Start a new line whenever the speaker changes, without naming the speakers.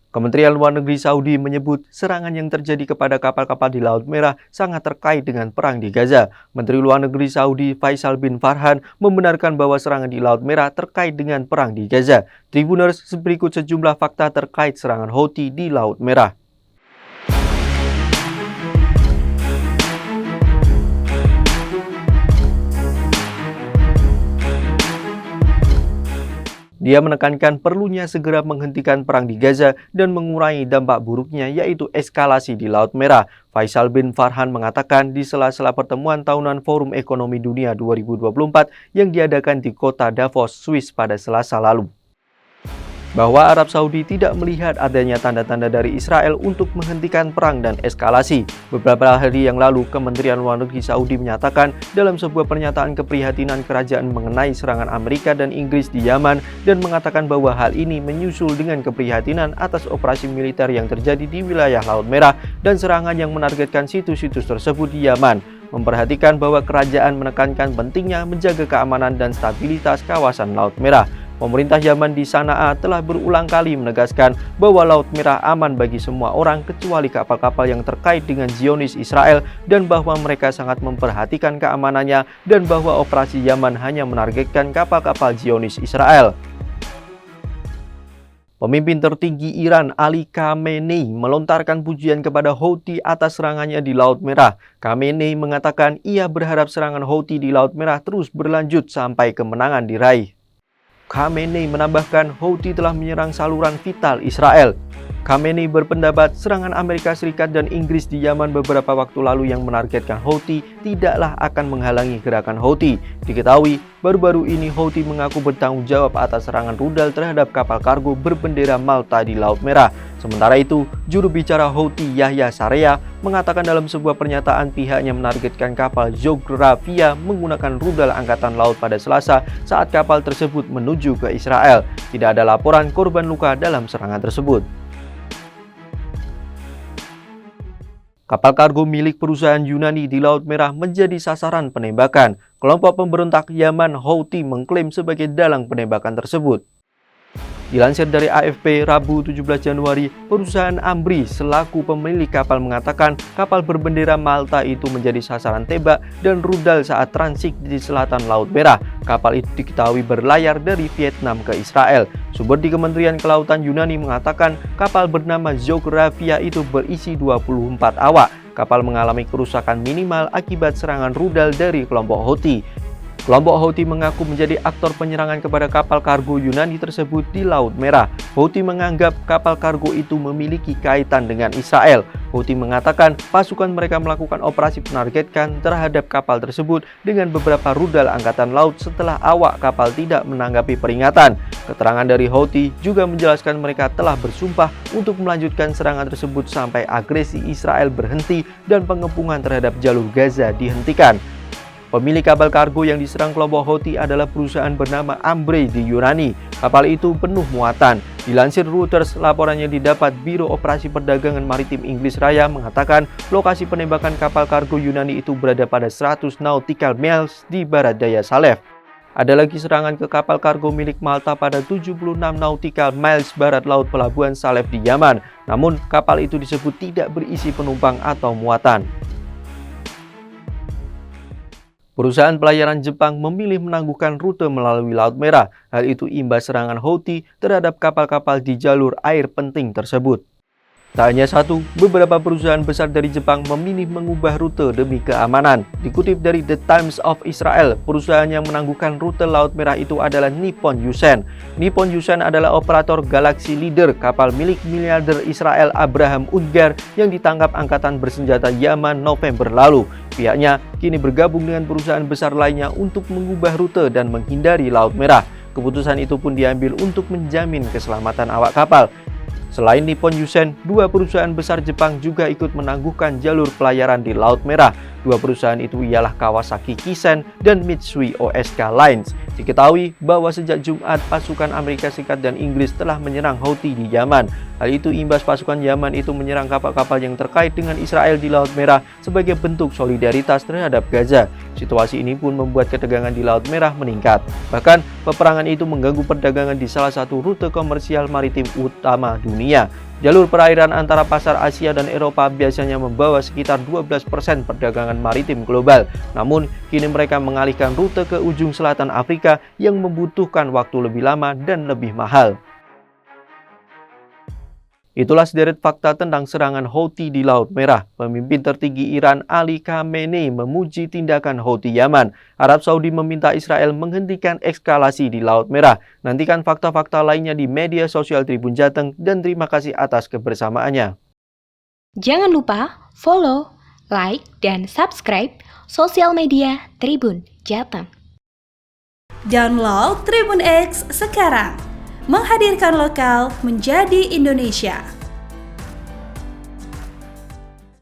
Kementerian Luar Negeri Saudi menyebut serangan yang terjadi kepada kapal-kapal di Laut Merah sangat terkait dengan perang di Gaza. Menteri Luar Negeri Saudi Faisal bin Farhan membenarkan bahwa serangan di Laut Merah terkait dengan perang di Gaza. Tribuners, berikut sejumlah fakta terkait serangan Houthi di Laut Merah. Dia menekankan perlunya segera menghentikan perang di Gaza dan mengurangi dampak buruknya, yaitu eskalasi di Laut Merah. Faisal bin Farhan mengatakan di sela-sela pertemuan tahunan Forum Ekonomi Dunia 2024 yang diadakan di kota Davos, Swiss pada Selasa lalu, bahwa Arab Saudi tidak melihat adanya tanda-tanda dari Israel untuk menghentikan perang dan eskalasi. Beberapa hari yang lalu, Kementerian Luar Negeri Saudi menyatakan dalam sebuah pernyataan keprihatinan kerajaan mengenai serangan Amerika dan Inggris di Yaman dan mengatakan bahwa hal ini menyusul dengan keprihatinan atas operasi militer yang terjadi di wilayah Laut Merah dan serangan yang menargetkan situs-situs tersebut di Yaman. Memperhatikan bahwa kerajaan menekankan pentingnya menjaga keamanan dan stabilitas kawasan Laut Merah. Pemerintah Yaman di Sana'a telah berulang kali menegaskan bahwa Laut Merah aman bagi semua orang kecuali kapal-kapal yang terkait dengan Zionis Israel dan bahwa mereka sangat memperhatikan keamanannya dan bahwa operasi Yaman hanya menargetkan kapal-kapal Zionis Israel. Pemimpin tertinggi Iran Ali Khamenei melontarkan pujian kepada Houthi atas serangannya di Laut Merah. Khamenei mengatakan ia berharap serangan Houthi di Laut Merah terus berlanjut sampai kemenangan diraih. Khamenei menambahkan Houthi telah menyerang saluran vital Israel. Khamenei berpendapat serangan Amerika Serikat dan Inggris di Yaman beberapa waktu lalu yang menargetkan Houthi tidaklah akan menghalangi gerakan Houthi. Diketahui, baru-baru ini Houthi mengaku bertanggung jawab atas serangan rudal terhadap kapal kargo berbendera Malta di Laut Merah. Sementara itu, juru bicara Houthi Yahya Sarea mengatakan dalam sebuah pernyataan pihaknya menargetkan kapal Geografia menggunakan rudal angkatan laut pada Selasa saat kapal tersebut menuju ke Israel. Tidak ada laporan korban luka dalam serangan tersebut. Kapal kargo milik perusahaan Yunani di Laut Merah menjadi sasaran penembakan. Kelompok pemberontak Yaman Houthi mengklaim sebagai dalang penembakan tersebut. Dilansir dari AFP Rabu 17 Januari, perusahaan Ambri selaku pemilik kapal mengatakan kapal berbendera Malta itu menjadi sasaran tembak dan rudal saat transit di selatan Laut Merah. Kapal itu diketahui berlayar dari Vietnam ke Israel. Sumber di Kementerian Kelautan Yunani mengatakan kapal bernama Geografia itu berisi 24 awak. Kapal mengalami kerusakan minimal akibat serangan rudal dari kelompok Houthi. Kelompok Houthi mengaku menjadi aktor penyerangan kepada kapal kargo Yunani tersebut di Laut Merah. Houthi menganggap kapal kargo itu memiliki kaitan dengan Israel. Houthi mengatakan pasukan mereka melakukan operasi penargetkan terhadap kapal tersebut dengan beberapa rudal angkatan laut setelah awak kapal tidak menanggapi peringatan. Keterangan dari Houthi juga menjelaskan mereka telah bersumpah untuk melanjutkan serangan tersebut sampai agresi Israel berhenti dan pengepungan terhadap jalur Gaza dihentikan. Pemilik kapal kargo yang diserang kelompok Houthi adalah perusahaan bernama Ambre di Yunani. Kapal itu penuh muatan. Dilansir Reuters, laporannya didapat Biro Operasi Perdagangan Maritim Inggris Raya mengatakan lokasi penembakan kapal kargo Yunani itu berada pada 100 nautical miles di barat daya Salef. Ada lagi serangan ke kapal kargo milik Malta pada 76 nautical miles barat laut pelabuhan Salef di Yaman. Namun, kapal itu disebut tidak berisi penumpang atau muatan. Perusahaan pelayaran Jepang memilih menangguhkan rute melalui Laut Merah. Hal itu imbas serangan Houthi terhadap kapal-kapal di jalur air penting tersebut. Tak hanya satu, beberapa perusahaan besar dari Jepang memilih mengubah rute demi keamanan. Dikutip dari The Times of Israel, perusahaan yang menangguhkan rute Laut Merah itu adalah Nippon Yusen. Nippon Yusen adalah operator Galaxy Leader, kapal milik miliarder Israel Abraham Udgar yang ditangkap angkatan bersenjata Yaman November lalu. Pihaknya kini bergabung dengan perusahaan besar lainnya untuk mengubah rute dan menghindari Laut Merah. Keputusan itu pun diambil untuk menjamin keselamatan awak kapal. Selain Nippon Yusen, dua perusahaan besar Jepang juga ikut menangguhkan jalur pelayaran di Laut Merah. Dua perusahaan itu ialah Kawasaki Kisen dan Mitsui O.S.K. Lines. Diketahui bahwa sejak Jumat, pasukan Amerika Serikat dan Inggris telah menyerang Houthi di Yaman. Hal itu imbas pasukan Yaman itu menyerang kapal-kapal yang terkait dengan Israel di Laut Merah sebagai bentuk solidaritas terhadap Gaza. Situasi ini pun membuat ketegangan di Laut Merah meningkat. Bahkan, peperangan itu mengganggu perdagangan di salah satu rute komersial maritim utama dunia. Jalur perairan antara pasar Asia dan Eropa biasanya membawa sekitar 12% perdagangan maritim global. Namun, kini mereka mengalihkan rute ke ujung selatan Afrika yang membutuhkan waktu lebih lama dan lebih mahal. Itulah sederet fakta tentang serangan Houthi di Laut Merah. Pemimpin tertinggi Iran Ali Khamenei memuji tindakan Houthi Yaman. Arab Saudi meminta Israel menghentikan eskalasi di Laut Merah. Nantikan fakta-fakta lainnya di media sosial Tribun Jateng dan terima kasih atas kebersamaannya.
Jangan lupa follow, like, dan subscribe sosial media Tribun Jateng.
Download Tribun X sekarang. Menghadirkan lokal menjadi Indonesia.